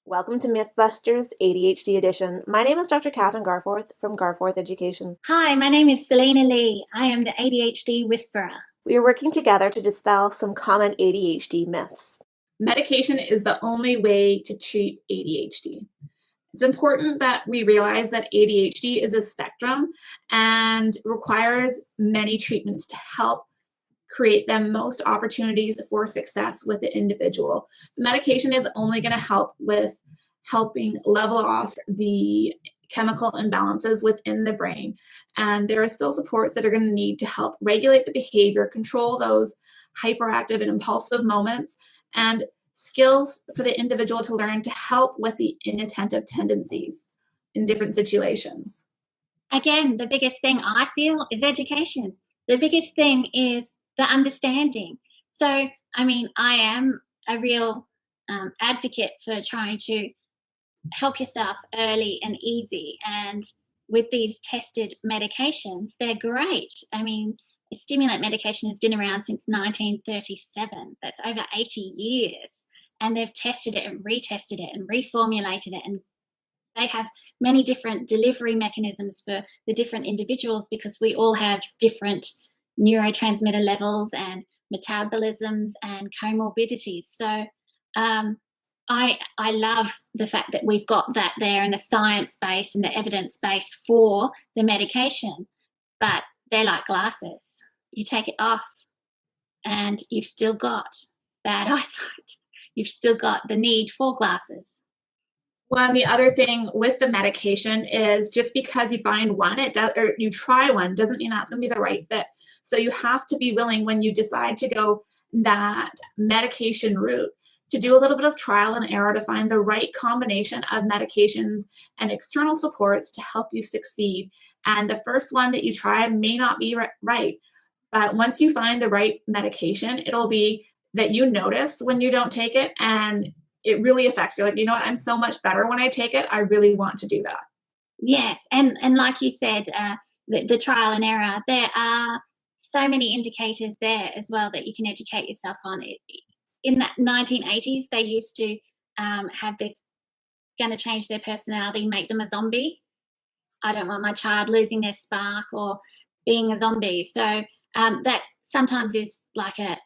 Welcome to Mythbusters ADHD edition. My name is Dr. Catherine Garforth from Garforth Education. Hi, my name is Selena Lee. I am the ADHD Whisperer. We are working together to dispel some common ADHD myths. Medication is the only way to treat ADHD. It's important that we realize that ADHD is a spectrum and requires many treatments to help create the most opportunities for success with the individual. Medication is only going to help with helping level off the chemical imbalances within the brain. And there are still supports that are going to need to help regulate the behavior, control those hyperactive and impulsive moments, and skills for the individual to learn to help with the inattentive tendencies in different situations. Again, the biggest thing I feel is education. The biggest thing is the understanding. So, I am a real advocate for trying to help yourself early and easy. And with these tested medications, they're great. Stimulant medication has been around since 1937. That's over 80 years. And they've tested it and retested it and reformulated it. And they have many different delivery mechanisms for the different individuals because we all have different neurotransmitter levels and metabolisms and comorbidities. So I love the fact that we've got that there and the science base and the evidence base for the medication, but they're like glasses. You take it off and you've still got bad eyesight. You've still got the need for glasses. Well, and the other thing with the medication is just because you find one, or you try one, doesn't mean that's going to be the right fit. So you have to be willing when you decide to go that medication route to do a little bit of trial and error to find the right combination of medications and external supports to help you succeed. And the first one that you try may not be right, but once you find the right medication, it'll be that you notice when you don't take it and it really affects you. Like, you know what, I'm so much better when I take it. I really want to do that. Yes, and like you said, the trial and error, there are so many indicators there as well that you can educate yourself on. In the 1980s, they used to have this, going to change their personality, make them a zombie. I don't want my child losing their spark or being a zombie. So that sometimes is like a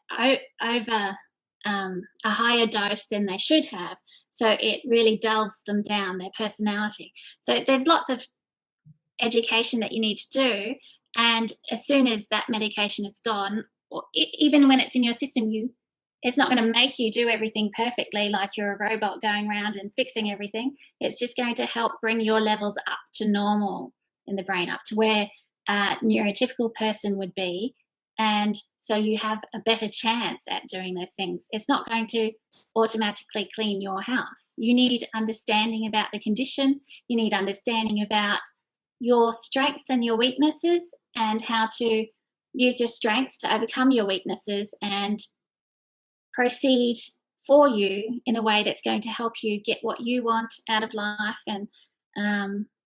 higher dose than they should have. So it really dulls them down, their personality. So there's lots of education that you need to do. And as soon as that medication is gone, or even when it's in your system, it's not going to make you do everything perfectly like you're a robot going around and fixing everything. It's just going to help bring your levels up to normal in the brain, up to where a neurotypical person would be. And so you have a better chance at doing those things. It's not going to automatically clean your house. You need understanding about the condition. You need understanding about your strengths and your weaknesses and how to use your strengths to overcome your weaknesses and proceed for you in a way that's going to help you get what you want out of life. And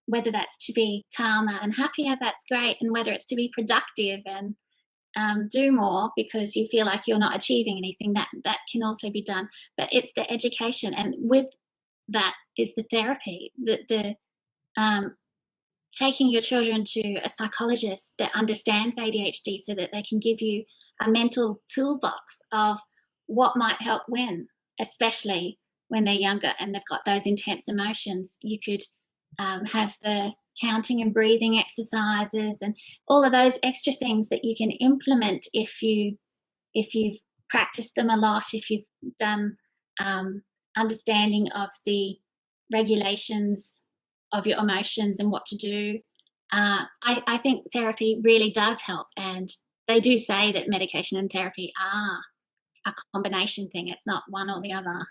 whether that's to be calmer and happier, that's great. And whether it's to be productive and do more because you feel like you're not achieving anything, that can also be done. But it's the education, and with that is the therapy, the taking your children to a psychologist that understands ADHD so that they can give you a mental toolbox of what might help when, especially when they're younger and they've got those intense emotions. You could have the counting and breathing exercises and all of those extra things that you can implement if you've practiced them a lot, if you've done understanding of the regulations of your emotions and what to do. I think therapy really does help, and they do say that medication and therapy are a combination thing. It's not one or the other.